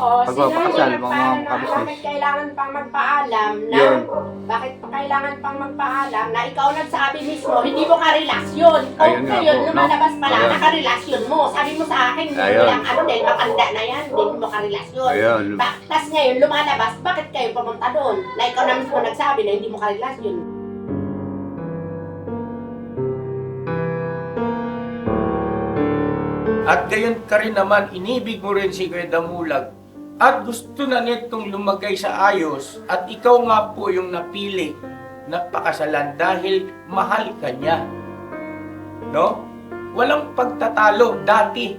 Oo, sino pagpapakasal, yung mga nagpaalam na kabisnes. bakit kailangan pang magpaalam na Yun. bakit pa kailangan pang magpaalam na ikaw nagsabi mismo, hindi mo ka-relasyon. O Ayun nga ngayon, po, no? lumalabas pala, Ayun. naka-relasyon mo. Sabi mo sa akin, hindi mo Ayun. lang ano din, matanda na yan, hindi mo ka-relasyon. Ayun. Tapos ngayon, lumalabas, bakit kayo pumunta doon? Na ikaw na mismo nagsabi na hindi mo ka-relasyon. At gayon ka rin naman, inibig mo rin si Kuya Damulag at gusto na nitong lumagay sa ayos at ikaw nga po yung napili na pakasalan dahil mahal ka niya. No? Walang pagtatalo dati.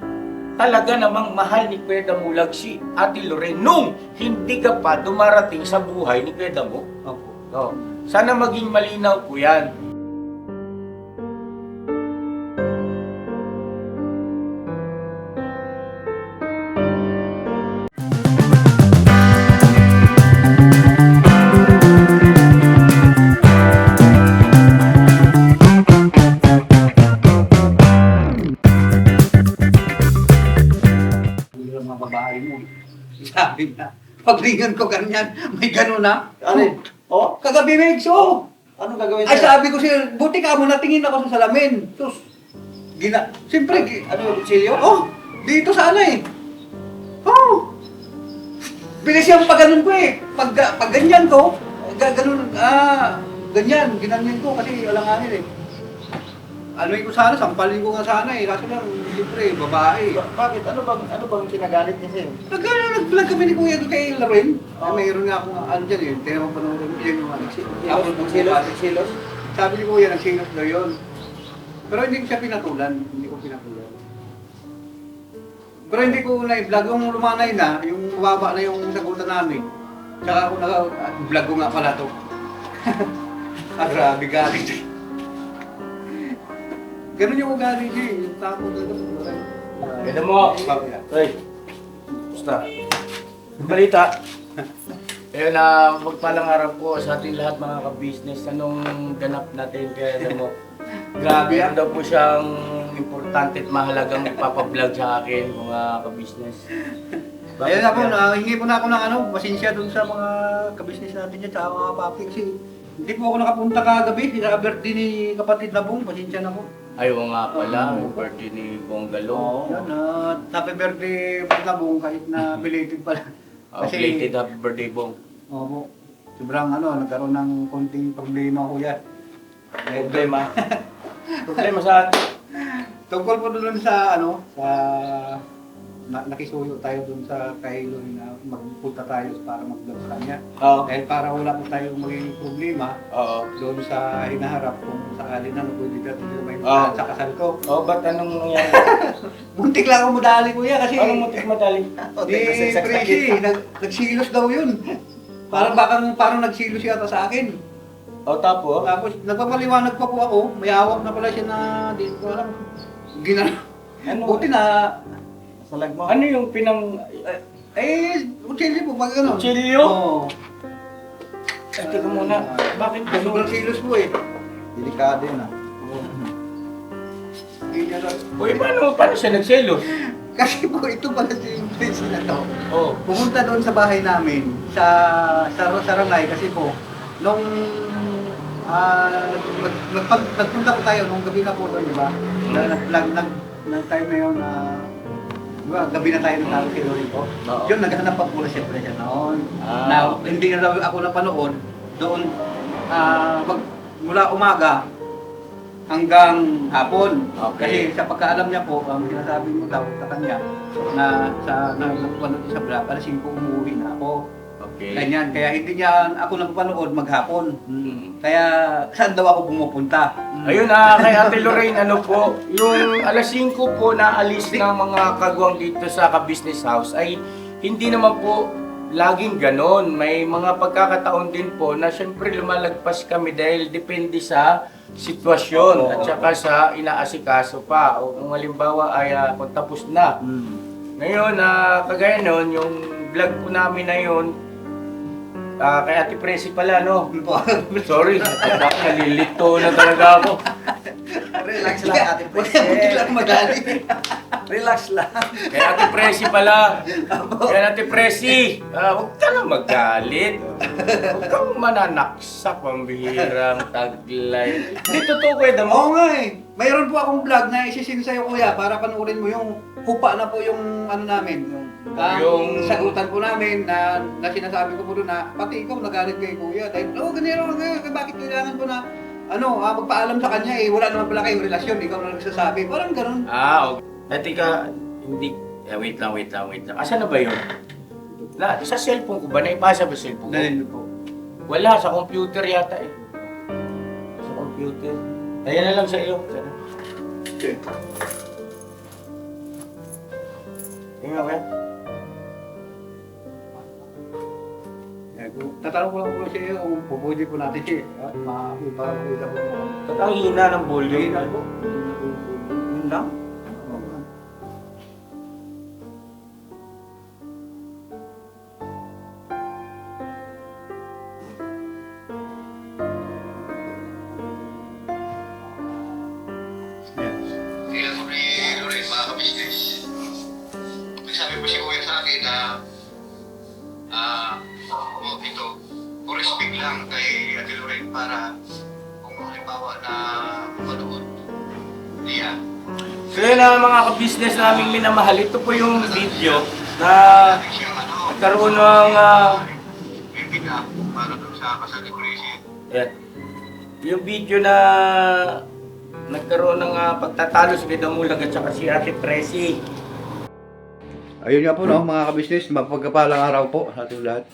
Talaga namang mahal ni Kuya Damulag si Ate Lorraine nung hindi ka pa dumarating sa buhay ni Kuya Damu. Opo. No? Sana maging malinaw po yan. Yung mga babae mo, sabi na, paglingan ko ganyan, may gano'n na. Ano? Oh, kagabi may egso. Anong gagawin Ay, sabi ko siya, buti ka mo, natingin ako sa salamin. Tapos, siyempre, Ano yung kutsilyo? oh, dito sana eh. Oh, bilis yung pag ganun ko eh. Pag ganyan ko, ganun, ganyan, ginanyan ko kasi alanganin eh. Ano ko sana, sampalin ko nga sana eh. Kaso lang, siyempre, babae. Bakit? Ano bang kinagalit niya sa'yo? Nag-vlog kami ni Kuya doon kay Lorraine. Mayroon nga akong ano dyan eh. Tinawag pa naman yun yung Nagsilos? Sabi ni Kuya, nagsilos daw yun. Pero hindi ko siya pinatulan. Hindi ko pinatulan. Pero hindi ko na-vlog. Yung lumanay na, yung mababa na yung sagutan namin. Tsaka ako vlog ko nga pala to. Grabe galit. Ganun yung ugali niya eh. Yung tapo na ito. Kuya Damu! Hey, basta. Balita. Ayun na, magpalang araw po sa ating lahat mga ka-business. Anong ganap natin kaya mo? Grabe, ano daw po siyang importante at mahalagang ipapablog sa akin mga ka-business. Ayun na po, hingi po na ako ng pasensya dun sa mga kabisnes natin dyan, sa mga papi kasi hindi po ako nakapunta kagabi, sa birthday ni kapatid na Bong, pasensya na po. Ayaw nga pala, yung birthday ni Bong Galo. Yan, happy birthday na Bong, kahit na belated pala. Belated happy birthday, Bong. Opo, sobrang nagkaroon ng konting problema ko yan. Problema. Problema saan? Tungkol po doon sa nakisuyo tayo doon sa Kailoy na magpunta tayo para mag-vlog sa kanya. Oo. Dahil para wala po tayong maging problema Oo. doon sa hinaharap kung sakali na pwede natin may Ah. sa kasal ko. Oh, ba't anong nangyari? Muntik lang ako madali kuya kasi Anong mutik madali? di Prezi, nagsilos daw yun. Parang nagsilos yata sa akin. O tapos? Tapos nagpapaliwanag pa po ako, may hawak na pala siya na di ko alam. Ano? Buti na Salag mo. Ano yung pinang... kutsilyo po pag ano. Kutsilyo? Oo. Teka muna, bakit Sobrang silos po eh. Delikado yun Hindi niya lang. Uy, paano siya nagselos? Kasi po ito pala si Prince na to. Oh. Pumunta doon sa bahay namin, sa Saranay kasi po, nung nagpunta po tayo, nung gabi na po doon, di ba? Nag-time na yun diba, gabi na tayo ng kay Lori po. Oo. Yun, naghanap pa po siyempre siya noon. Ah, Na okay. hindi na daw ako napanood, doon mula umaga hanggang hapon. Okay. Kasi sa pagkaalam niya po, ang sinasabi mo daw sa kanya na nagpanood sa vlog, alas 5 umuwi na ako. Okay. Ganyan, kaya hindi niya ako nagpanood maghapon. Hmm. Kaya saan daw ako pumupunta? Ayun kay Ate Lorraine, ano po, yung alas 5 po na alis ng mga kagwang dito sa ka-business house ay hindi naman po laging ganon. May mga pagkakataon din po na syempre lumalagpas kami dahil depende sa sitwasyon at saka sa inaasikaso pa. O kung halimbawa ay kung tapos na. Ngayon, kagaya noon, yung vlog po namin na yun, Kay Ate Presi pala, no? Ano po? Sorry, nalilito na talaga ako. Relax lang, Ate Presi. Buti lang madali. Relax lang. Kay Ate Presi pala. Kay Ate Presi, huwag ka na magalit. Huwag kang mananaksak, pambihirang taglay. Hindi totoo, Kuya Oo Damo. nga eh. Mayroon po akong vlog na isisin sa'yo kuya para panoorin mo yung hupa na po yung ano namin. Yung sagutan po namin na sinasabi ko po doon na pati ikaw nagalit kay kuya. Dahil, ganyan bakit kailangan ko na magpaalam sa kanya eh. Wala naman pala kayong relasyon. Ikaw na nagsasabi. Parang ganun. Okay. Dati ka, hindi, wait lang. Asan na ba yun? Sa cellphone ko ba? Naipasa ba sa cellphone ko? Dahil po. Wala, sa computer yata eh. Sa computer. Ayan na lang sa iyo. Sana. Tingnan ko yan. Tatanong ko lang po sa iyo kung pupwede po natin siya. Para makita po mo. Ba't ang hina ng volume? Yun po. Yun lang. Kaya ko ni Lorraine, mga ka-business. Sabi po si Kuya sa akin na ito, respect lang kay Ate Lorraine para kung halimbawa na manood niya. So yun ang mga ka-business naming minamahal. Ito po yung video na Siyang nagkaroon ng bibita para doon sa kasal ni Presi. yan. Yung video na nagkaroon ng pagtatalo si Damulag at saka si Ate Presi. Ayun nga po no, mga kabisnes, mapagkapalang araw po sa ating lahat.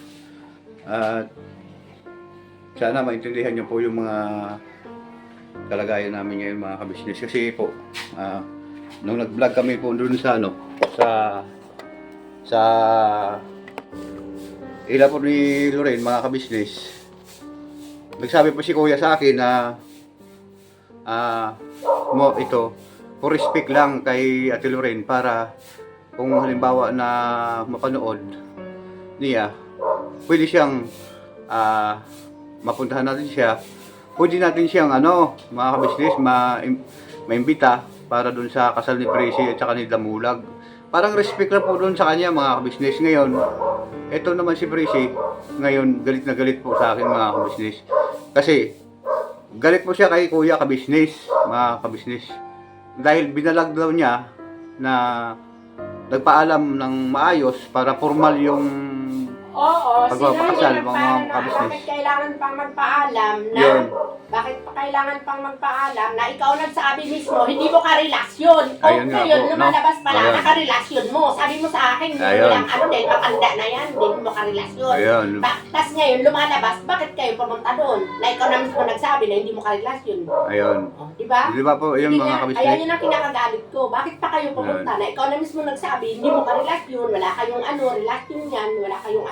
At sana maintindihan niyo po yung mga kalagayan namin ngayon mga kabisnes. Kasi po, nung nag-vlog kami po doon sa sa ila po ni Lorraine mga kabisnes, nagsabi po si Kuya sa akin na ito, for respect lang kay Ate Lorraine para kung halimbawa na mapanood niya, pwede siyang mapuntahan natin siya. Pwede natin siyang mga kabisnes, maimbita para dun sa kasal ni Presi at saka ni Damulag. Parang respect lang po dun sa kanya mga kabisnes. Ngayon, ito naman si Presi, ngayon galit na galit po sa akin mga kabisnes. Kasi, galit po siya kay Kuya kabisnes, mga kabisnes. Dahil binalag daw niya na nagpaalam ng maayos para formal yung Oo, pagpapakasal, sila mga yung kabisnes. bakit kailangan pang magpaalam na Yun. bakit pa kailangan pang magpaalam na ikaw nagsabi mismo, hindi mo karelasyon. O Ayun nga ngayon, po, no? lumalabas pala Ayun. na karelasyon mo. Sabi mo sa akin, hindi Ayun. mo lang dahil matanda na yan, hindi mo karelasyon. Ayun. Tapos ngayon, lumalabas, bakit kayo pumunta doon? Na ikaw na mismo nagsabi na hindi mo karelasyon. Ayun. O, diba? Di ba po, ayun Hindi mga nga, kabisnes. Ayan yun ang kinakagalit ko. Bakit pa kayo pumunta na ikaw na mismo nagsabi, hindi mo karelasyon, wala kayong relasyon yan, wala kayong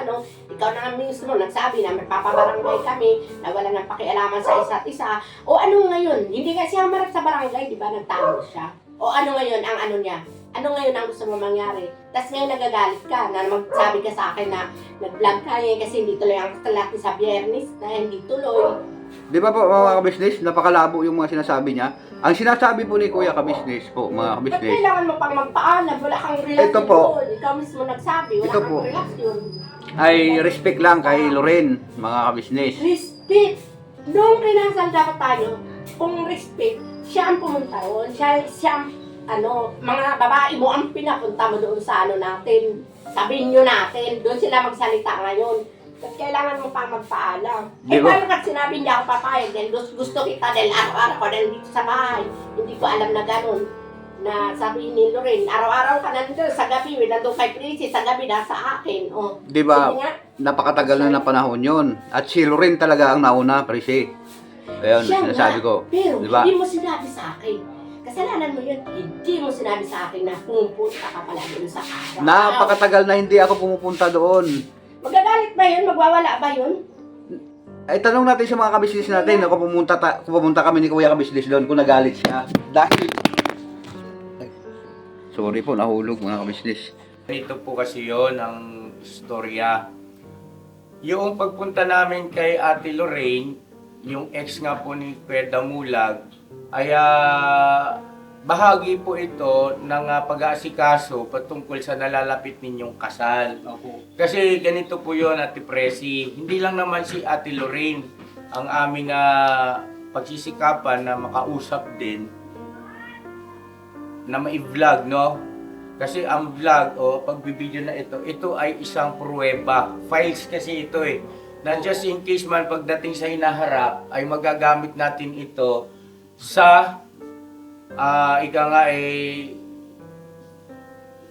ikaw na mismo nagsabi na magpapabarangay kami, na wala nang pakialaman sa isa't isa. O ano ngayon? Hindi nga siya marap sa barangay, di ba? Nagtango siya. O ano ngayon ang niya? Ano ngayon ang gusto mo mangyari? Tapos ngayon nagagalit ka na magsabi ka sa akin na nag-vlog ka kasi hindi tuloy ang kalaki sa Biyernes, na hindi tuloy. Di ba po mga kabisnes, napakalabo yung mga sinasabi niya. Ang sinasabi po ni Kuya kabisnes po, mga Ba't kabisnes, kailangan mo pang magpaalam? Wala kang relasyon Ito po. doon. Ikaw mismo nagsabi, wala Ito kang po. relasyon. ay respect lang kay Lorraine, mga kabisnes. Respect. Noong kinasal dapat tayo, kung respect, siya ang pumunta roon. Siya mga babae mo ang pinapunta mo doon sa natin. Sabihin nyo natin, doon sila magsalita ngayon. At kailangan mo pang magpaalam. Di ba? Paano kasi sinabi hindi ako papayag dahil gusto kita dahil araw-araw ko dahil dito sa bahay. Hindi ko alam na ganun. Na sabihin ni Lorraine, araw-araw ka nandun sa gabi, nandun kay Presi, sa gabi nasa akin. O, Di ba, sige nga. napakatagal na panahon yun. At si Lorraine talaga ang nauna, Presi. Ayun, Siya sinasabi nga, ko. Pero Di ba? hindi mo sinabi sa akin. Kasalanan mo yun, hindi mo sinabi sa akin na pumupunta ka pala doon sa araw. Napakatagal na hindi ako pumupunta doon. Magagalit ba yun? Magwawala ba yun? Ay, tanong natin sa mga kabisnes natin, kung pumunta kami ni Kuya kabisnes doon, kung nagalit siya. Dahil, sorry po, nahulog mga kabisnes. Ito po kasi yon ang istorya. yung pagpunta namin kay Ate Lorraine, yung ex nga po ni Kuya Damulag, ay bahagi po ito ng pag-aasikaso patungkol sa nalalapit ninyong kasal. Opo. Kasi ganito po yun, Ate Presi, hindi lang naman si Ate Lorraine ang aming pagsisikapan na makausap din na mai-vlog, no? Kasi ang vlog o pagbibideo na ito ay isang pruweba. Files kasi ito eh. Na just in case man pagdating sa hinaharap ay magagamit natin ito sa ika nga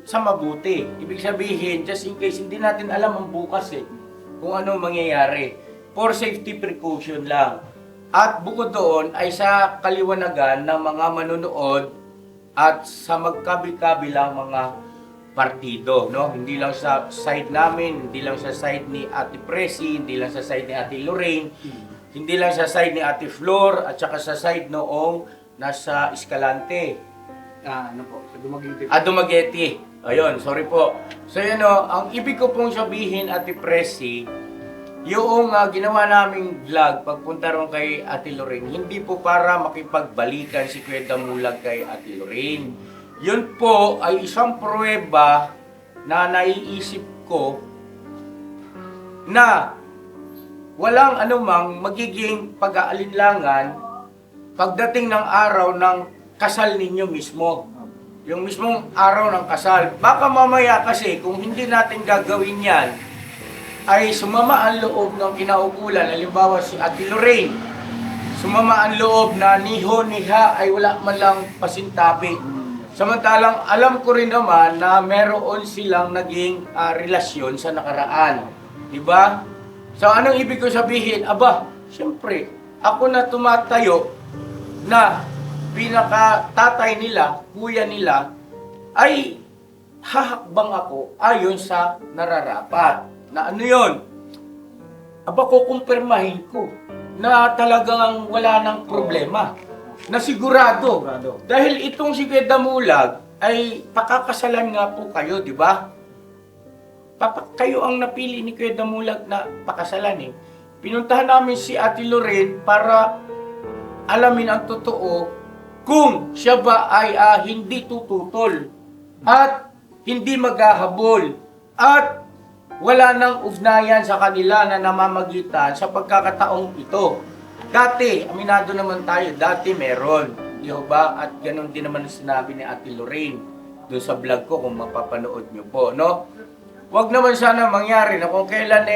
sa mabuti. Ibig sabihin, just in case hindi natin alam ang bukas kung ano mangyayari. For safety precaution lang. At bukod doon ay sa kaliwanagan ng mga manonood at sa magkabi-kabilang mga partido, no? Hindi lang sa side namin, hindi lang sa side ni Ate Presi, hindi lang sa side ni Ate Lorraine, hindi lang sa side ni Ate Flor, at saka sa side noong nasa Escalante. Ano po, sa Dumaguete. Dumaguete. Ayun, sorry po. So yun o, ang ibig ko pong sabihin, Ate Presi, yung ginawa naming vlog pagpunta ron kay Ate Lorraine, hindi po para makipagbalikan si Kuya Damulag kay Ate Lorraine. Yun po ay isang pruweba na naiisip ko na walang anumang magiging pag-aalinlangan pagdating ng araw ng kasal ninyo mismo. Yung mismong araw ng kasal. Baka mamaya kasi kung hindi natin gagawin yan, ay sumama ang loob ng kinaukulan. Halimbawa si Ate Lorraine, sumama ang loob na niho-niha ay wala man lang pasintabi. Samantalang alam ko rin naman na meron silang naging relasyon sa nakaraan. Diba? So anong ibig ko sabihin? Aba, siyempre, ako na tumatayo na pinaka-tatay nila, kuya nila, ay hahakbang ako ayon sa nararapat. Na ano yun? Aba, kukumpirmahin ko na talagang wala nang problema. Na sigurado. Dahil itong si Kuya Damulag ay pakakasalan nga po kayo, di ba? Kayo ang napili ni Kuya Damulag na pakasalan eh. Pinuntahan namin si Ate Lorraine para alamin ang totoo kung siya ba ay hindi tututol at hindi maghahabol at wala nang ugnayan sa kanila na namamagitan sa pagkakataong ito. Dati, aminado naman tayo, dati meron. Di ba? At ganun din naman ang sinabi ni Ate Lorraine doon sa vlog ko kung mapapanood nyo po, no? Huwag naman sana mangyari na kung kailan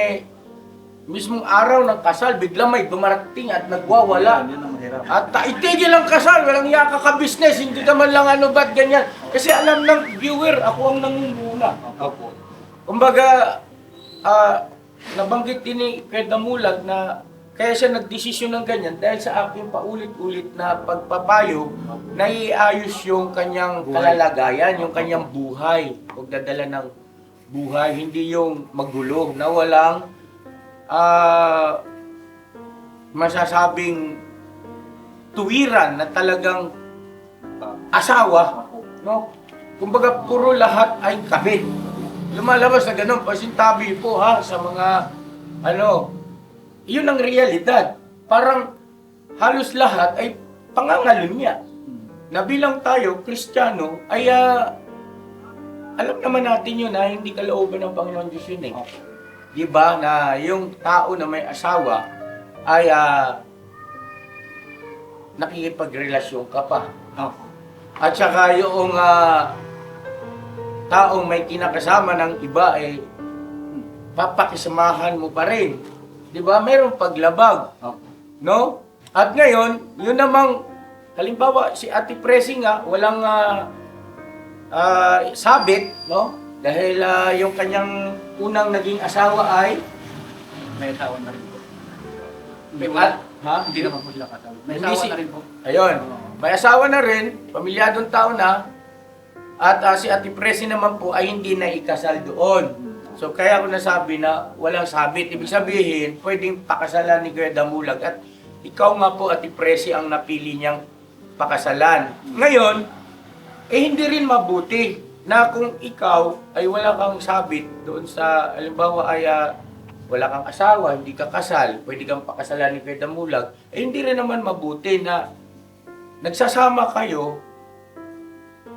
mismong araw ng kasal, bigla may dumarating at nagwawala. At itigil ang kasal, walang yaka ka business, hindi naman lang ano ba't ganyan. Kasi alam ng viewer, ako ang nangunguna. Opo. Kumbaga, nabanggit din ni Kuya Damulag na kaya siya nagdesisyon ng ganyan dahil sa aking paulit-ulit na pagpapayo, naiayos yung kanyang kalalagayan, yung kanyang buhay, pagdadala ng buhay, hindi yung magulo na walang masasabing tuwiran na talagang asawa, no? Kumbaga puro lahat ay kabit. Lumalabas na ganun, pasintabi po sa mga yun ang realidad. Parang halos lahat ay pangangalunya. Na bilang tayo, Kristiyano, ay alam naman natin yun na hindi kalooban ng Panginoon Diyos yun eh. Diba na yung tao na may asawa ay nakikipagrelasyon ka pa. At saka yung taong may kinakasama ng iba ay papakisamahan mo pa rin. Diba? Mayroong paglabag. No? At ngayon, yun namang, halimbawa, si Ate Presi nga, walang sabit, no? Dahil yung kanyang unang naging asawa ay May asawa na rin po. Hindi Hindi naman po sila kasama. May Hindi asawa si- na rin po. Ayun, may asawa na rin, pamilyadong tao na, at si Ate Presi naman po ay hindi na ikasal doon. So kaya ako nasabi na walang sabit. Ibig sabihin, pwedeng pakasalan ni Kuya Damulag at ikaw nga po, Ate Presi, ang napili niyang pakasalan. Ngayon, hindi rin mabuti na kung ikaw ay wala kang sabit doon sa, halimbawa ay wala kang asawa, hindi ka kasal, pwede kang pakasalan ni Kuya Damulag, eh hindi rin naman mabuti na nagsasama kayo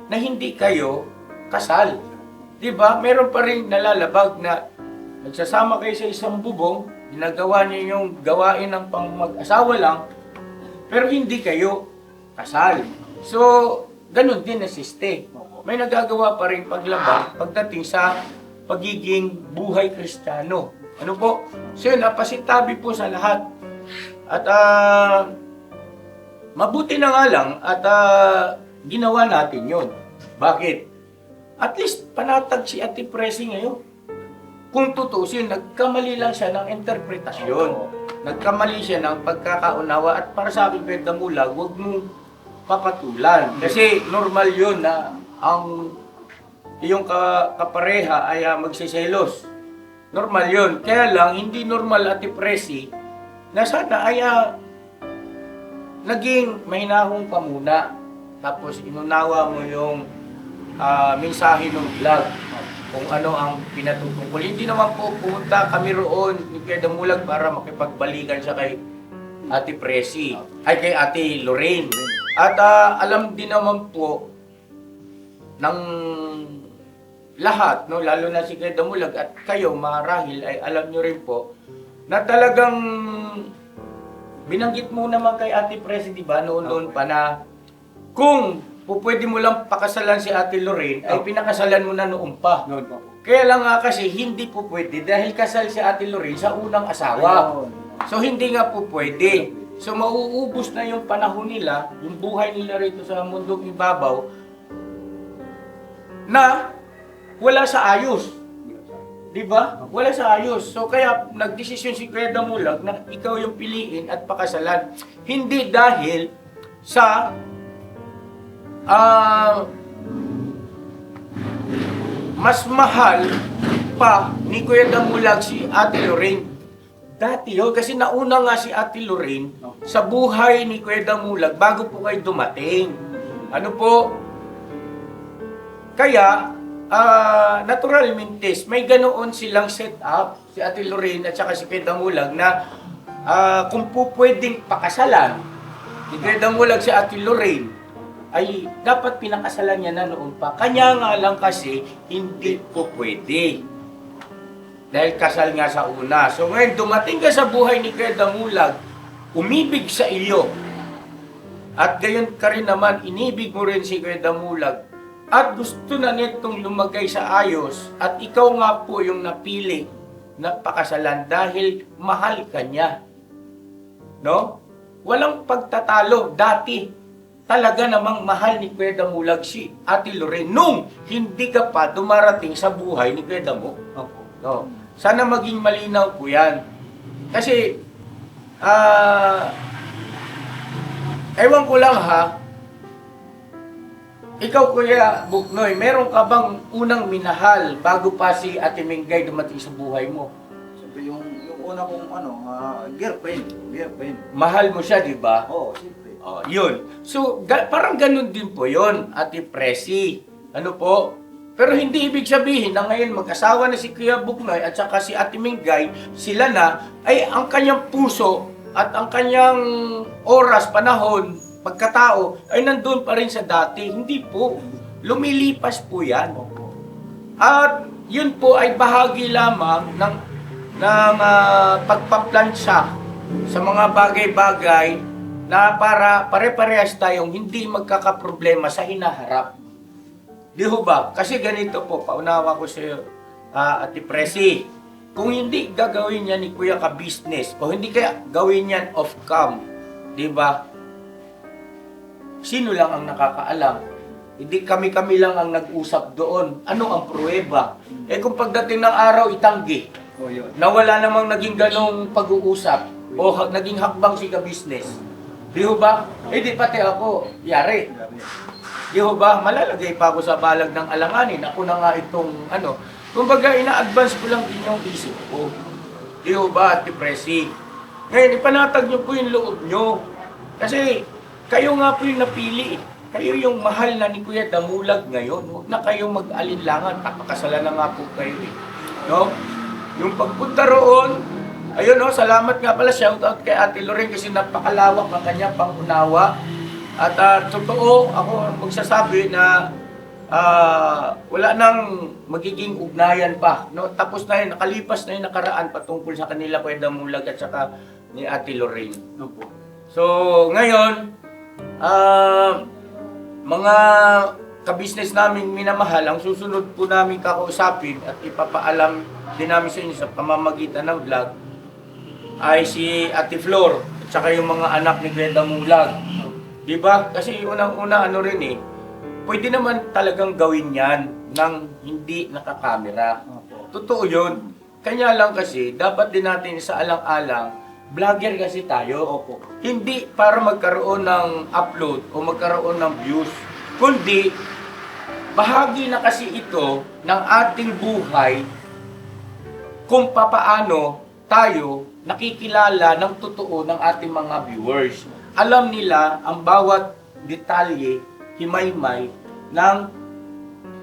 na hindi kayo kasal. Diba? Meron pa rin nalalabag na nagsasama kayo sa isang bubong, ginagawa niyo yung gawain ng pang mag-asawa lang, pero hindi kayo kasal. So, ganun din na siste. May nagagawa pa rin paglabag pagdating sa pagiging buhay Kristiyano. Ano po? So yun, napasitabi po sa lahat. At mabuti na nga lang at ginawa natin yun. Bakit? At least panatag si Ate Presi ngayon. Kung tutusin, nagkamali lang siya ng interpretasyon. Nagkamali siya ng pagkakaunawa at para sa akin, Kuya Damulag, huwag mong papatulan. Kasi normal yun na ang iyong kapareha ay magsiselos. Normal yun. Kaya lang, hindi normal, Ate Presi, na sana ay naging mahinahong ka muna. Tapos inunawa mo yung mensahe ng vlog. Kung ano ang pinatutungkol. Hindi naman po pumunta kami roon ni Kuya Damulag para makipagbalikan siya kay Ate Presi. Ay kay Ate Lorraine. At alam din naman po ng lahat, no, lalo na si Kuya Damulag at kayo, marahil, ay alam nyo rin po na talagang binanggit mo naman kay Ate Presi, di ba, noon pa na kung pwede mo lang pakasalan si Ate Lorraine, ay pinakasalan mo na noon pa. Noon po. Kaya lang nga kasi hindi po pwede dahil kasal si Ate Lorraine sa unang asawa. So hindi nga po pwede. So mauubos na yung panahon nila, yung buhay nila rito sa mundong ibabaw, na wala sa ayos. Di ba? Wala sa ayos. So kaya nagdesisyon si Kuya Damulag na ikaw yung piliin at pakasalan. Hindi dahil sa mas mahal pa ni Kuya Damulag si Ate Lorraine. Dati yun, kasi nauna nga si Ate Lorraine sa buhay ni Kuya Damulag bago po kayo dumating. Ano po? Kaya, naturalmente, may ganoon silang set up, si Ate Lorraine at saka si Kuya Damulag, na kung po pwedeng pakasalan ni Kuya Damulag si Ate Lorraine, ay dapat pinakasalan niya na noon pa. Kanya nga lang kasi, hindi po pwede. Dahil kasal nga sa una. So ngayon, dumating ka sa buhay ni Kuya Damulag, umibig sa iyo. At gayon ka rin naman, inibig mo rin si Kuya Damulag. At gusto na nitong lumagay sa ayos. At ikaw nga po yung napili na pakasalan dahil mahal ka niya. No? Walang pagtatalo. Dati, talaga namang mahal ni Kuya Damulag si Ate Lorraine nung hindi ka pa dumarating sa buhay ni Kuya Damu. No. Sana maging malinaw po yan. Kasi, ewan ko lang ha, ikaw Kuya Buknoy, meron ka bang unang minahal bago pa si Ate Mingay dumating sa buhay mo? Siyempre, yung una kong girlfriend. Mahal mo siya, di ba? Oo, siyempre. Oh, yun. So, parang ganun din po yun, Ate Presi. Ano po? Pero hindi ibig sabihin na ngayon mag-asawa na si Kuya Buknoy at saka si Ate Mingay, sila na, ay ang kanyang puso at ang kanyang oras, panahon, pagkatao, ay nandun pa rin sa dati. Hindi po. Lumilipas po yan. At yun po ay bahagi lamang ng pagpaplansya sa mga bagay-bagay na para pare-parehas tayong hindi magkakaproblema sa hinaharap. Di ho ba? Kasi ganito po, paunawa ko sa iyo, Ate Presi. Kung hindi gagawin yan ni Kuya ka business, o hindi kaya gawin yan off-cam, di ba? Sino lang ang nakakaalam? Hindi kami-kami lang ang nag-usap doon. Ano ang pruweba? Eh kung pagdating ng araw, itanggi. Na wala namang naging ganong pag-uusap o naging hakbang si ka business. Di ho ba? Eh di pati ako, yari. Di ho ba? Malalagay pa ako sa balag ng alanganin. Ako na nga itong kumbaga ina-advance ko lang din yung isip ko. Di ho ba, Ate Presi? Ngayon, ipanatag nyo po yung loob nyo. Kasi kayo nga po yung napili. Kayo yung mahal na ni Kuya Damulag ngayon. Huwag na kayong mag-alinlangan. Napakasalan na nga po kayo eh. No? Yung pagpunta roon, ayun oh, salamat nga pala, shoutout kay Ate Lorraine kasi napakalawak ang kanyang pangunawa. At totoo, ako ang magsasabi na wala nang magiging ugnayan pa. No? Tapos na yun, nakalipas na yung nakaraan patungkol sa kanila Kuya Damulag at saka ni Ate Lorraine. Opo. So, ngayon, mga kabisnes namin minamahal, ang susunod po namin kakausapin at ipapaalam din namin sa inyo sa pamamagitan ng vlog ay si Ate Flor at saka yung mga anak ni Kuya Damulag. Diba? Kasi unang-una ano rin eh, pwede naman talagang gawin yan nang hindi nakakamera. Totoo yun. Kanya lang kasi, dapat din natin sa alang-alang, vlogger kasi tayo. Opo. Hindi para magkaroon ng upload o magkaroon ng views, kundi bahagi na kasi ito ng ating buhay kung papaano tayo nakikilala ng totoo ng ating mga viewers. Alam nila ang bawat detalye, himay-may ng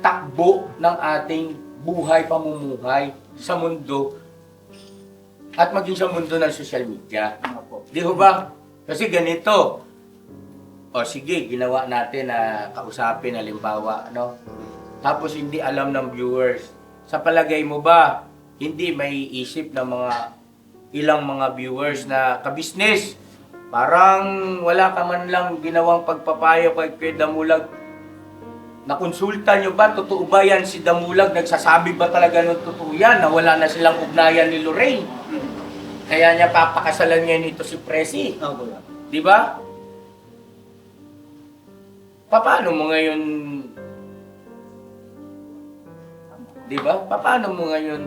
takbo ng ating buhay, pamumuhay sa mundo at maging sa mundo ng social media. Di ho ba? Kasi ganito. O sige, ginawa natin na kausapin, halimbawa, no? Tapos hindi alam ng viewers. Sa palagay mo ba, hindi may isip ng ilang mga viewers na kabisnes? Parang wala ka man lang ginawang pagpapayo kay Kuya Damulag. Nakonsulta nyo ba? Totoo ba yan si Damulag? Nagsasabi ba talaga ng totoo yan na wala na silang ugnayan ni Lorraine? Kaya niya papakasalan niya nito si Presi. Opo. Di ba? Paano mo ngayon? Di ba? Paano mo ngayon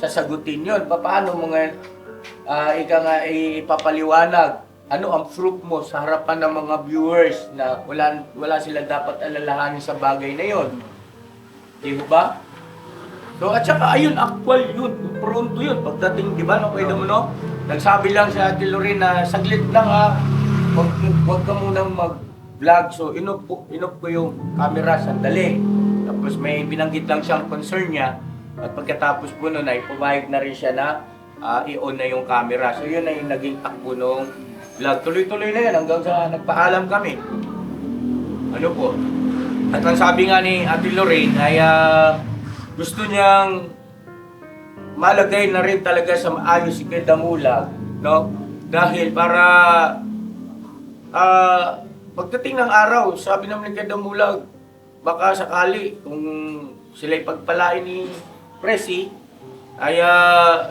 sasagutin yon? Paano mo ngayon ika nga ipapaliwanag? Ano ang proof mo sa harapan ng mga viewers na wala sila dapat alalahanin sa bagay na yon? Di ba? So at saka ayun, actual yun, pronto yun. Pagdating, di ba, no, Kuya Damulag, nagsabi lang si Ate Lorraine na saglit lang ha, wag ka munang mag-vlog. So inop ko yung camera sandali. Tapos may binanggit lang siyang concern niya. At pagkatapos po nun ay pumayag na rin siya na i-on na yung camera. So yun na yung naging takbo nung vlog. Tuloy-tuloy na yan hanggang sa nagpaalam kami. Ano po? At ang sabi nga ni Ate Lorraine ay gusto niyang malagay na rin talaga sa maayos si Kuya Damulag, no? Dahil para pagdating ng araw, sabi naman ni Kuya Damulag, baka sakali kung sila'y pagpalain ni Presi, ay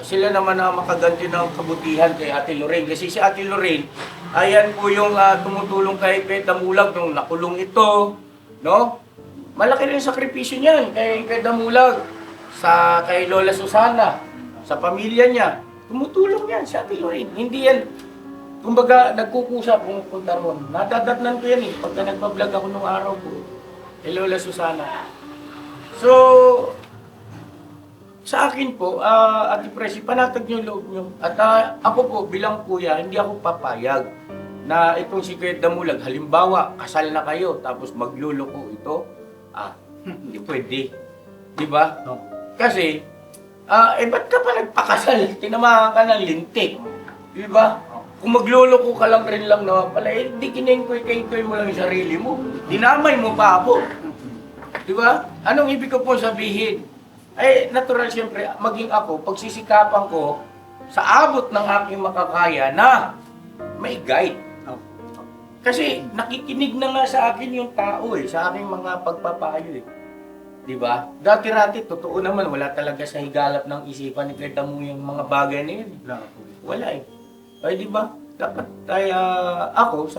sila naman ang makaganti ng kabutihan kay Ate Lorraine. Kasi si Ate Lorraine, ayan po yung tumutulong kay Kuya Damulag nung nakulong ito, no? Malaki rin sakripisyo niya kay Kuya Damulag, kay Lola Susana, sa pamilya niya. Tumutulong yan si Ate Lorraine. Hindi yan, kumbaga nagkukusa pumunta ron. Nadadatnan ko yan pagka nagpa-vlog ako nung araw ko kay Lola Susana. So, sa akin po, Ate Presi, panatag niyo loob niyo. At ako po, bilang kuya, hindi ako papayag na itong si Kuya Damulag, halimbawa, kasal na kayo, tapos magluloko ito, hindi pwede. Di ba? No. Kasi, ba't ka pa nagpakasal? Tinamahan ka ng lintik. Di ba? Kung magluloko ka lang rin lang naman pala, hindi kinengkoy-kengkoy mo lang yung sarili mo. Dinamay mo pa ako. Di ba? Anong ibig ko po sabihin? Natural siyempre, maging ako, pagsisikapan ko, sa abot ng aking makakaya na may guide. Kasi nakikinig na nga sa akin yung tao sa aking mga pagpapayo Di ba? Dati-rati, totoo naman, wala talaga sa higalap ng isipan ni Kuya Damulag yung mga bagay na yun. Wala Ay, di ba? Dapat ako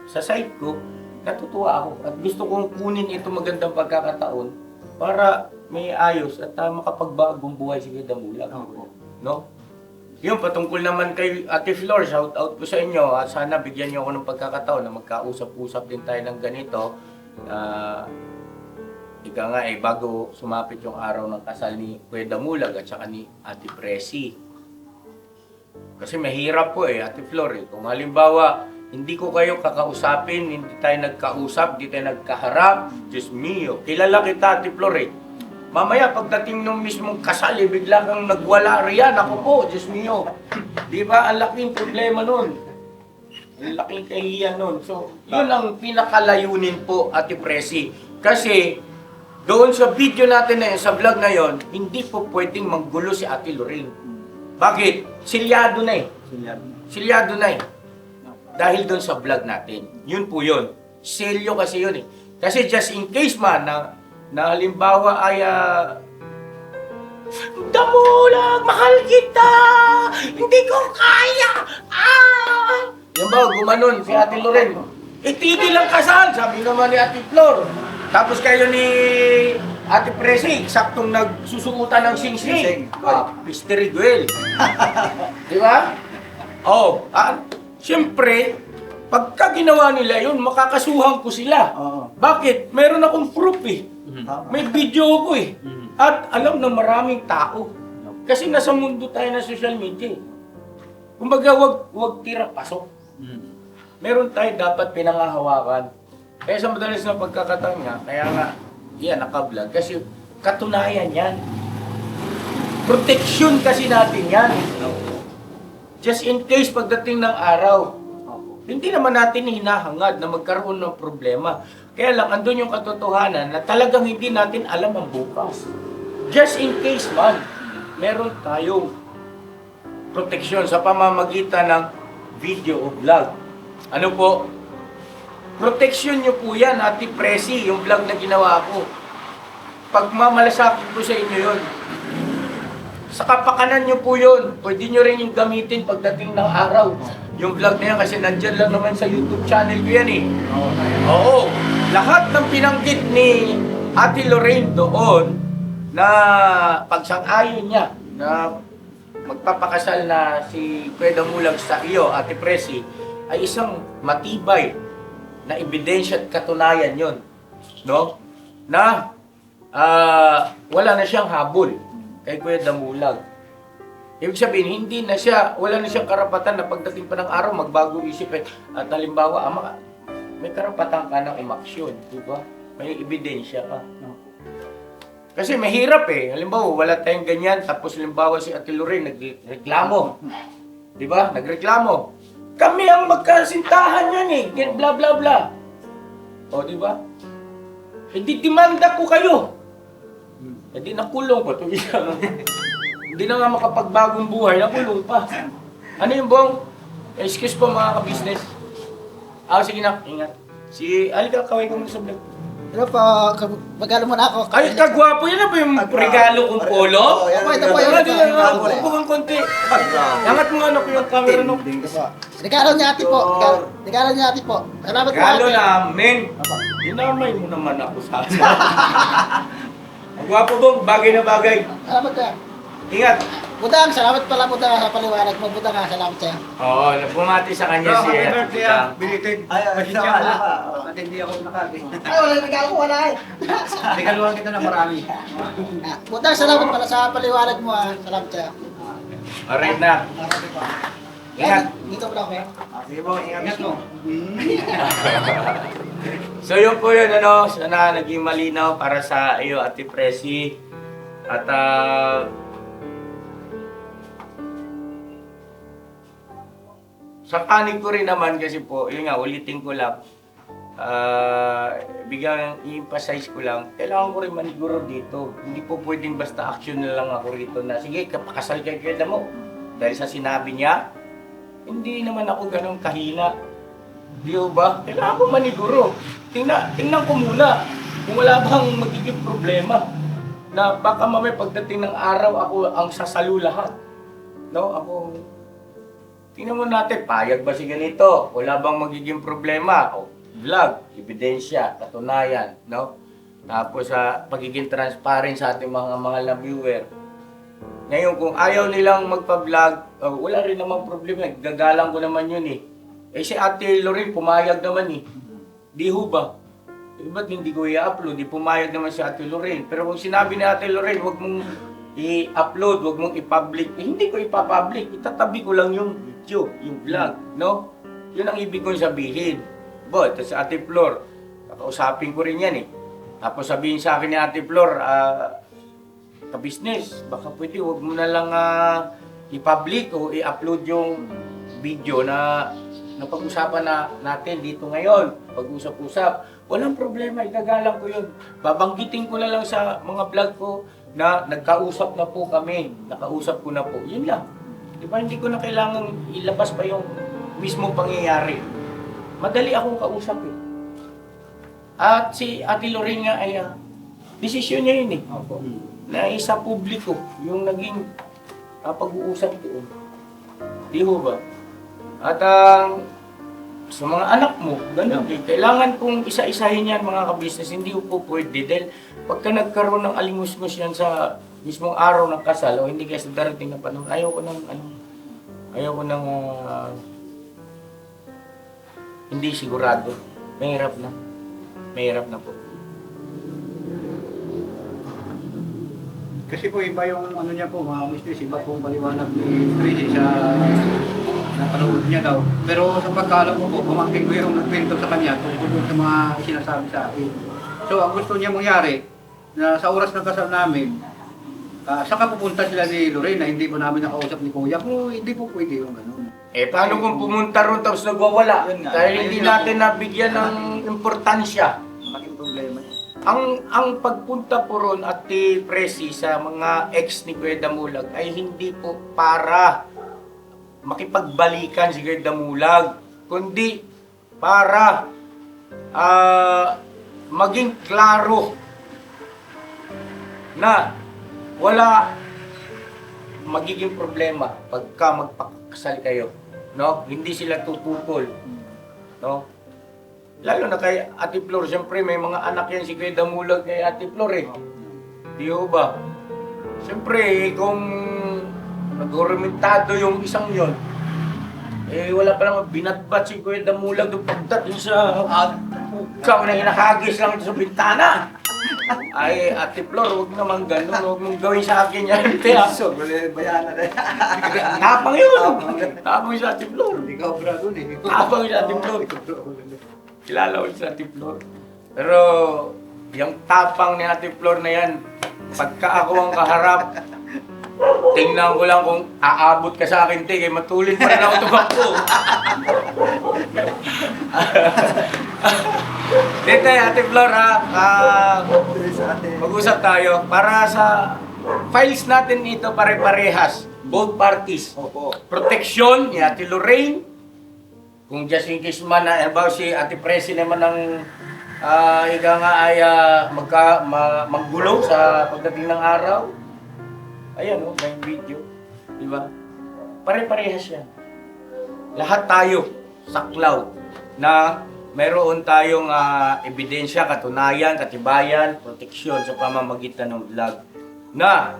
sa side ko, natutuwa ako at gusto kong kunin ito magandang pagkakataon para may ayos at makapagbagong buhay si Kuya Damulag. No? Yung patungkol naman kay Ate Flor, shout out ko sa inyo at sana bigyan niyo ako ng pagkakataon na magkausap-usap din tayo ng ganito. Ika nga bago sumapit yung araw ng kasal ni Kuya Damulag at saka ni Ate Presi. Kasi mahirap po Ate Flor Kung halimbawa, hindi ko kayo kakausapin, hindi tayo nagkausap, hindi tayo nagkaharap, Diyos mio. Kilala kita Ate Flor Mamaya, pagdating nung mismong kasal, bigla kang nagwala riyan. Ako po, Diyos mio. Di ba? Ang laking problema nun. Ang laking kahiyan nun. So, yun ang pinakalayunin po, Ate Presi. Kasi, doon sa video natin na yun, sa vlog na yun, hindi po pwedeng manggulo si Ate Lorraine. Bakit? Silyado na eh. Silyado na eh. Dahil doon sa vlog natin. Yun po yun. Selyo kasi yun eh. Kasi just in case man na halimbawa ay Damulag, mahal kita! Hindi ko kaya! Yan ba, gumanon si Ate Lorraine. Itigil ang kasal, sabi naman ni Ate Flor. Tapos kayo ni Ate Presi, saktong nagsusukutan ng sing-sing. Mystery duel. Di ba? Oh, siyempre, pagka ginawa nila yun, makakasuhan ko sila. Bakit? Meron akong proof eh. May video ko eh. At alam ng maraming tao. Kasi nasa mundo tayo ng social media eh. Kumbaga, wag tira pasok. Meron tayo dapat pinangahawakan. Kaya sa madalas na pagkakataon nga, kaya nga, yan, naka-vlog. Kasi katunayan yan. Protection kasi natin yan. Just in case pagdating ng araw, hindi naman natin hinahangad na magkaroon ng problema. Kaya lang, andun yung katotohanan na talagang hindi natin alam ang bukas. Just in case man, meron tayong proteksyon sa pamamagitan ng video o vlog. Ano po? Proteksyon nyo po yan, Ate Presi, yung vlog na ginawa ko. Pagmamalasakit ko sa inyo yun. Sa kapakanan nyo po yun. Pwede nyo rin yung gamitin pagdating ng araw. Yung vlog na yan kasi nandyan lang naman sa YouTube channel ko yan eh. Oo. Lahat ng pinanggit ni Ate Lorraine doon na pagsang-ayon niya na magpapakasal na si Kuya Damulag sa iyo, Ate Presi, ay isang matibay na ebidensya at katunayan yon, no? Na wala na siyang habol kay Kuya Damulag. Ibig sabihin, wala na siyang karapatan na pagdating pa ng araw, magbago isip at halimbawa, may karapatan ka na umaksyon, di ba? May ebidensya ka. Kasi mahirap eh. Halimbawa, wala tayong ganyan, tapos halimbawa si Ate Lorraine nagreklamo. Di ba? Nagreklamo. Kami ang magkasintahan yan eh. Bla bla bla. O, di ba? Hindi demanda ko kayo. Hindi nakulong ko. Hindi na nga makapagbagong buhay, nakulong pa. Ano yung bong? Excuse po mga ka-business. Sige na, ingat. Alika, kaway ko muna sa vlog. Ano po, magkano muna ako? Ay, kagwapo yan na ba yung regalo kong polo? Ito po yun. Upo kang konti. Angat mo nga ano ko yung camera no. Regalo niya ate po. Regalo niya ate po. Salamat po Regalo ate. namin. Dinamay mo naman ako sa akin. Ang gwapo bong, bagay na bagay. Salamat ka. Ingat. Budang, salamat pala Budang sa paliwanag mo. Budang ha, salamat sa'yo. Oo, bumati sa kanya si Budang. Binitin. Pasensya ka na. At hindi ako nakagin. Ay, wala regalo ko, wala eh. Regaluhan kita ng marami. Budang, salamat pala sa paliwanag mo ha. Salamat sa'yo. Alright na. Ingat. Dito pala ako. Sige po, ingat mo. So yun po yun, ano, sana naging malinaw para sa iyo, Ate Presi. At sa panig ko rin naman kasi po, yun nga, ulitin ko lang. Bigyan i-emphasize ko lang, kailangan ko rin maniguro dito. Hindi po pwedeng basta action na lang ako rito na, sige, kapakasal kay Kuya Damo. Dahil sa sinabi niya, hindi naman ako ganun kahina. Di ba? Kailangan ko maniguro. Tingnan ko muna kung wala bang magiging problema. Na baka mamaya pagdating ng araw, ako ang sasalo lahat. No? Tingnan mo natin, payag ba si ganito? Wala bang magiging problema? O, vlog, ebidensya, katunayan, no? Tapos sa pagiging transparent sa ating mga mahal na viewer. Ngayon, kung ayaw nilang magpa-vlog, wala rin namang problema. Gagalang ko naman yun eh. Si Ate Lorraine, pumayag naman eh. Di ho ba? Ba't hindi ko i-upload? Di pumayag naman si Ate Lorraine. Pero kung sinabi ni Ate Lorraine, huwag mong i-upload, huwag mong i-public. Hindi ko ipapublic. Itatabi ko lang yung video, yung vlog, no? Yun ang ibig kong sabihin. Ito si Ate Flor, kakausapin ko rin yan eh. Tapos sabihin sa akin ni Ate Flor, ka-business, baka pwede huwag mo na lang i-public o i-upload yung video na napag-usapan natin dito ngayon. Pag-usap-usap. Walang problema, igagalang ko yun. Babanggitin ko na lang sa mga vlog ko na nagkausap na po kami. Nakausap ko na po. Yun lang. Di ba, hindi ko na kailangan ilabas pa yung mismo pangyayari. Madali akong kausap eh. At si Ate Lorraine nga ay desisyon niya yun eh. Opo. Na isa publiko yung naging pag-uusap doon. Di ho ba? At sa mga anak mo, ganun din. Kailangan kong isa-isahin yan mga ka-business. Hindi po pwede. Dahil pagka nagkaroon ng alingus-ngus yan sa mismong araw ng kasal o hindi kaya sa darating na panahon, ayaw ko ng hindi sigurado. Mahirap na. Mahirap na po. Kasi po iba yung ano niya po, mga mistress, iba pong paliwanag ni Tracy sa napanood niya daw. Pero sa pagkaalam ko po, pamangkin ko yung nagkwento sa kanya tungkol sa mga sinasabi sa akin. So ang gusto niya mangyari, na sa oras ng kasal namin, saka pupunta sila ni Lorraine na hindi po namin nakausap ni Kuya. Pero hindi po pwede yung gano'n. Paano kung pumunta ron tapos nagwawala? Yun nga. Dahil hindi natin nabigyan ng importansya. Malaking problema yun. Ang pagpunta po ron at Presi sa mga ex ni Kuya Damulag ay hindi po para makipagbalikan si Kuya Damulag, kundi para maging klaro na wala magiging problema pagka magpakasal kayo, no? Hindi sila tututol, no? Lalo na kay Ate Flor, siyempre may mga anak yan si Kuya Damulag kay Ate Flor eh. Di ho ba? Siyempre, kung nagorimentado yung isang yon, wala pa naman binatbat si Kuya Damulag doon pagdating sa ikaw na hinahagis lang sa bintana. Ay, Ate Flor, huwag naman ganun. Huwag mong gawin sa akin yan. So, bayanan na. Tapang yun. Tapang sa Ate Flor. Hindi ka obra doon eh. Tapang sa Ate Flor. Kilala ko sa Ate Flor. Pero, yung tapang ni Ate Flor na yan, pagka ako ang kaharap, tingnan ko lang kung aabot ka sa akin, kaya matulin pa rin ako tumakbo. Dito Ate Flor mag-usap tayo para sa files natin ito pare-parehas, both parties. Opo. Proteksyon ni Ate Lorraine, kung just in case man na si Ate Presi naman ng ika nga ay maggulo sa pagdating ng araw. Ayan may video, di ba? Pare-parehas yan. Lahat tayo saklaw na mayroon tayong ebidensya, katunayan, katibayan, proteksyon sa pamamagitan ng vlog na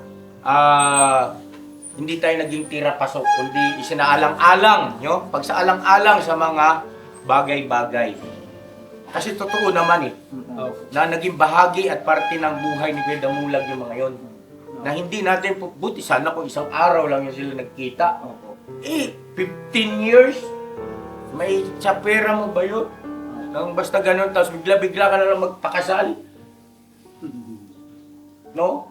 hindi tayo naging tira-pasok, kundi isinaalang-alang, pagsaalang-alang sa mga bagay-bagay. Kasi totoo naman na naging bahagi at parte ng buhay ni Kuya Damulag yung mga yon. Na hindi natin, buti sana kung isang araw lang yung sila nagkita. 15 years? May tsapera mo ba yun? Nang basta ganun, tapos bigla-bigla ka na lang magpakasal? No?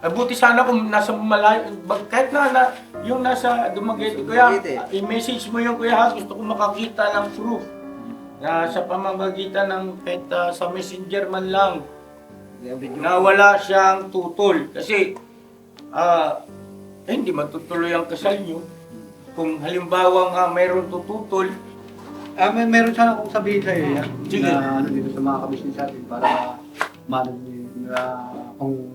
Buti sana kung nasa malayo, kahit na yung nasa Dumaguete, kuya, i-message mo yung kuya, gusto ko makakita ng proof na sa pamamagitan ng kahit sa messenger man lang na wala siyang tutol. Kasi hindi matutuloy ang kasal nyo. Kung halimbawa nga mayroong tututol, Meron sana akong sabihin sa iyo yan. Sige. Na dito sa mga kabisnes natin para kung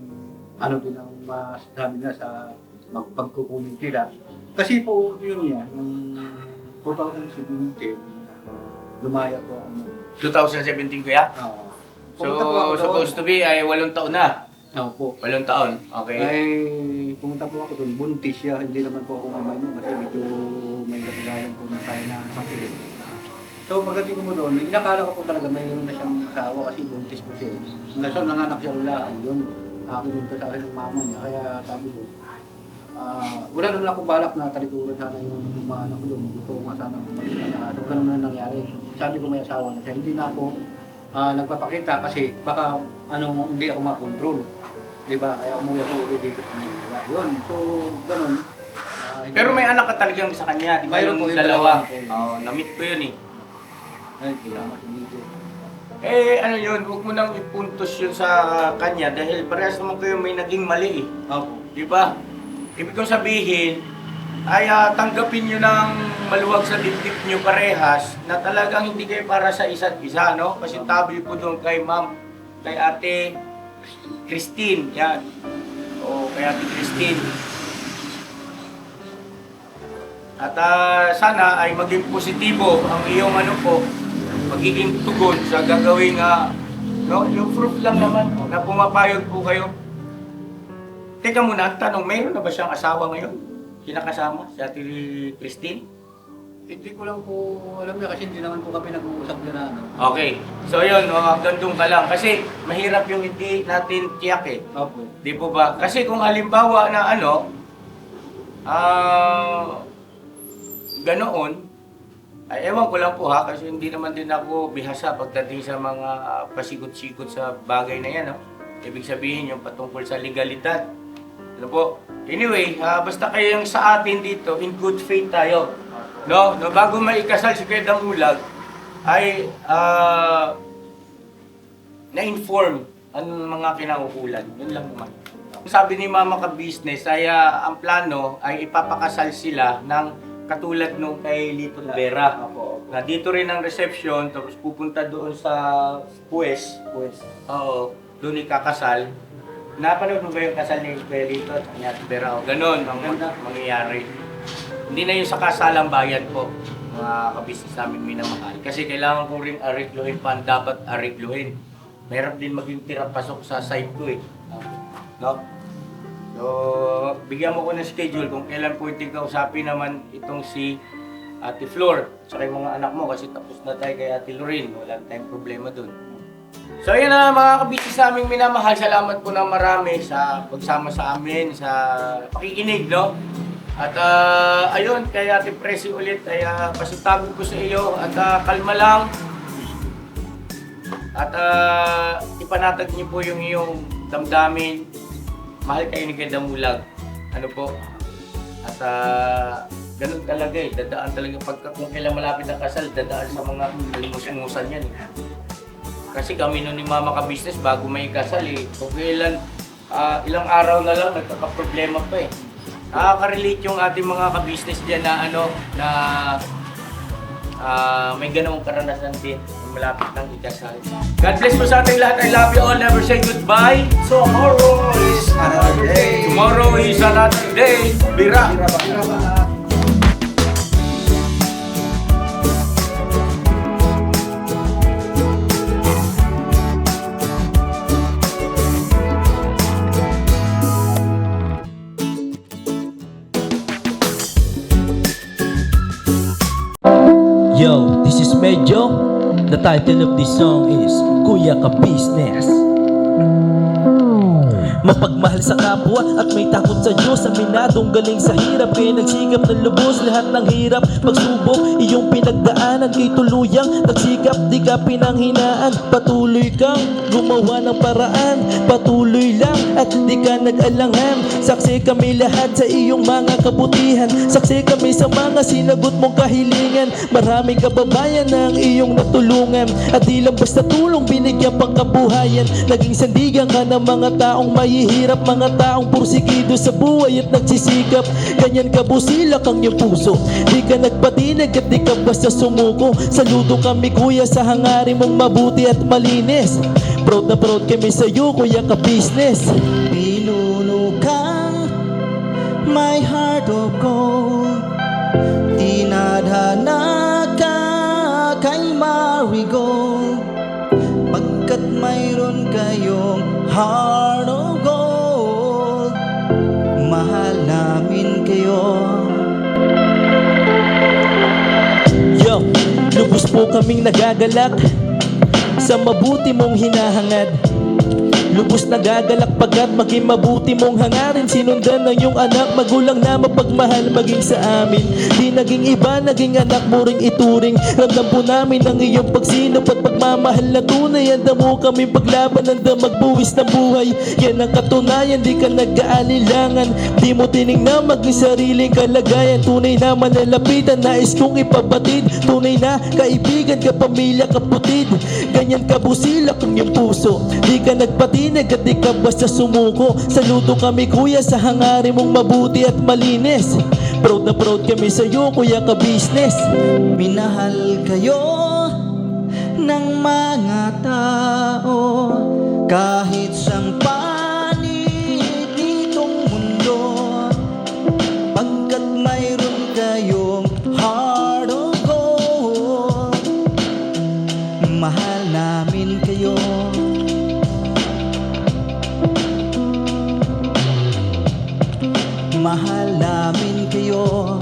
ano din ang masasabi na sa pagkukunin sila. Kasi po yun yan, yung 2017, lumaya po ako. 2017 kuya? Pumunta po ako doon. Supposed to be ay 8 taon na. Po. 8 taon, okay. Ay, pumunta po ako doon, buntis siya, hindi naman po ako mamay mo kasi medyo may katagalan po na tayo na sakit. So pagdating ko mo doon, inakala ko po talaga mayroon na siyang asawa kasi buntis po siya. So nanganak siya lalaki, yun. Akin sa akin ng mama niya, kaya sabi ko, wala naman ako balak na talikuran sana yung mga anak ko doon. Gusto ko nga sana mag-anak. So ganun na nangyari. Sabi ko may asawa na siya, hindi na ako nagpapakita kasi baka hindi ako makontrol. Di ba? Kaya umuwi ako ulit dito. Yun, so, ganun. Pero may anak ka talagang sa kanya, di ba? Mayroon po Yung yung dalawa. dalawa. Oo, na-meet ko yun eh. Ay, salamat dito. Eh, ano yun, huwag mo nang ipuntos yun sa kanya dahil parehas naman kayo may naging mali eh. Opo. Di ba? Ibig kong sabihin, ay tanggapin nyo ng maluwag sa dibdib nyo parehas na talagang hindi kayo para sa isa't isa, no? Kasi tabi po doon kay ma'am, kay ate Christine, yan. O, kay ate Christine. At sana ay maging positibo ang iyong ano po, magiging tugon sa gagawing, no? Yung proof lang naman na pumapayag po kayo. Teka muna, ang tanong, mayroon na ba siyang asawa ngayon? Kinakasama si Ate Christine? Hindi ko lang po alam niya kasi hindi naman po kami nag-uusap din na ano. Okay. So yun, hanggang doon ka lang. Kasi mahirap yung hindi natin tiyak eh. Opo. Di po ba? Kasi kung halimbawa na ano, ganoon, ay ewan ko lang po ha, kasi hindi naman din ako bihasa pagdating sa mga pasikot-sikot sa bagay na yan. No? Ibig sabihin yung patungkol sa legalidad. Ano po? Anyway, basta kayo yung sa atin dito, in good faith tayo. No, bago maikasal si Kuya Damulag, ay na-inform anong mga kinaukulan. Yun lang naman. Sabi ni Mama Ka Business, ay ang plano ay ipapakasal sila ng katulad nung kay Lito Vera. Na dito rin ang reception, tapos pupunta doon sa Pues. Oo, doon ikakasal. Napanood mo ba yung kasal ni Kuya Lito at ni Ate Vera? O, ganun ang mangyayari. Hindi na yung sa kasalang bayan po, mga kabisnes namin minamahal. Kasi kailangan ko rin arigluhin pa ang dapat arigluhin. Meron din maging tira-pasok sa site ko eh. No? So, bigyan mo ko ng schedule kung kailan pwedeng kausapin naman itong si Ate Flor. Saka yung mga anak mo kasi tapos na tayo kay Ate Lorraine. Wala tayong problema dun. So ayan na mga kabisnes naming minamahal. Salamat po na marami sa pagsama sa amin, sa pakikinig, no? At ayun, kay Ate Presi ulit ay pasitabi ko sa iyo at kalma lang. At ipanatag niyo po yung iyong damdamin. Mahal kayo ni Kuya Damulag. Ano po? At ganun talaga eh. Dadaan talaga pagka kung kailan malapit ang kasal, dadaan sa mga limus-musan yan eh. Kasi kami nun ni Mama Ka Business bago may kasal eh. Kung kailan, ilang araw na lang, nagkakaproblema pa eh. Nakaka-relate yung ating mga ka-business dyan na ano, na may ganong karanasan din. Malapit ng ikasal. God bless po sa ating lahat. I love you all. Never say goodbye. Tomorrow is another day. Tomorrow is another day. Bira. Yo, this is Medyo. The title of this song is Kuya Ka Business. Mapagmahal sa kapwa at may takot sa Diyos. Aminadong galing sa hirap, kaya nagsikap ng lubos. Lahat ng hirap, pagsubok, iyong pinagdaanan. Kay tuluyang nagsikap, di ka pinanghinaan. Patuloy kang gumawa ng paraan. Patuloy lang at di ka nag-alangan. Saksi kami lahat sa iyong mga kabutihan. Saksi kami sa mga sinagot mong kahilingan. Maraming kababayan na ang iyong natulungan. At di lang basta tulong, binigyan pang kabuhayan. Naging sandigan ka ng mga taong mahihirap, mga taong pursigido sa buhay at nagsisikap. Ganyan ka busilak ang iyong puso, di ka nagpatinag at di ka basta sumuko. Saludo kami kuya sa hangarin mong mabuti at malinis. Proud na proud kami sa iyo Kuya Ka Business. Pinunukang my heart of gold, tinadhana ka kay Marigold. Pagkat mayroon kayong heart of gold, mahal namin kayo. Yo, lubos po kaming nagagalak sa mabuti mong hinahangad. Lubos nagagalak pagkat maging mabuti mong hangarin. Sinundan ng iyong anak, magulang na mapagmahal maging sa amin. Di naging iba, naging anak mo ring ituring. Ramdam po namin ang iyong pagsinop at pagmahal pagmamahal na tunay. Handa mo kaming paglaban, handa magbuwis ng buhay. Yan ang katunayan, di ka nag-aalilangan. Di mo tinignan maging sariling kalagayan. Tunay na malalapitan, nais kong ipabatid. Tunay na kaibigan, kapamilya, kaputid. Ganyan kabusilak ang iyong puso. Di ka nagpatinag at di ka basta sumuko. Saludo kami kuya sa hangarin mong mabuti at malinis. Proud na proud kami sa'yo kuya ka-business. Minahal kayo ng mga tao kahit sang panig nitong mundo, pagkat mayroon kayong heart of gold. Mahal namin kayo. Mahal namin kayo.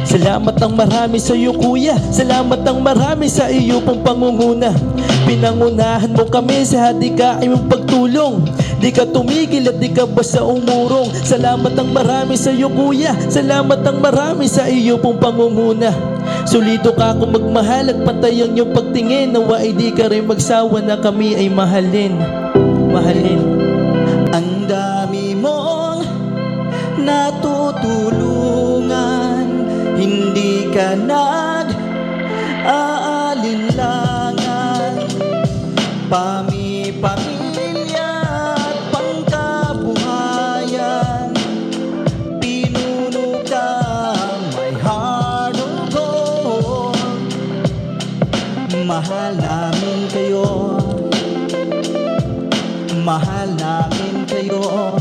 Salamat ang marami sa iyo kuya. Salamat ang marami sa iyo pong pangunguna. Pinangunahan mo kami sa hadikain mong pagtulong. Di ka tumigil at di ka basta umurong. Salamat ang marami sa iyo kuya. Salamat ang marami sa iyo pong pangunguna. Solido ka kung magmahal at patay ang iyong pagtingin. Nawa ay di ka rin magsawa na kami ay mahalin. Mahalin. Ang dami mong natutulungan, hindi ka nag-aalinlangan. Pamilya at pangkabuhayan, pinuno ka may heart of gold. Mahal namin kayo. Mahal namin kayo.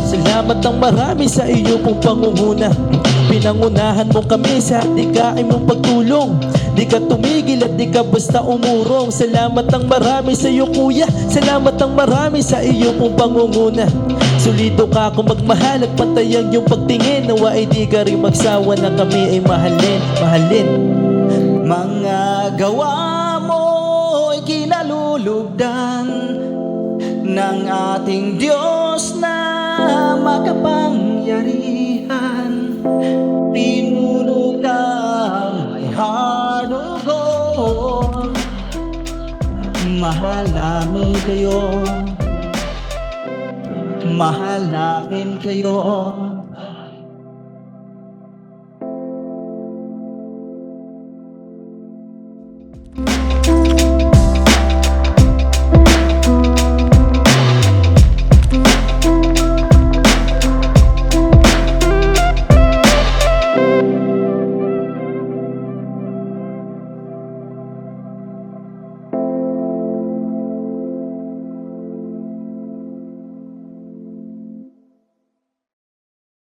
Salamat ang marami sa iyo pong pangunguna. Pinangunahan mo kami sa hadikain mong pagtulong. Di ka tumigil at di ka basta umurong. Salamat ang marami sa iyo kuya. Salamat ang marami sa iyo pong pangunguna. Solido ka kung magmahal at pantay ang iyong pagtingin. Nawa ay di ka rin magsawa na kami ay mahalin. Mahalin. Mga gawa mo'y kinalulugdan ng ating Diyos na makapangyarihan. Pinuno ka may heart of gold. Mahal namin kayo. Mahal namin kayo.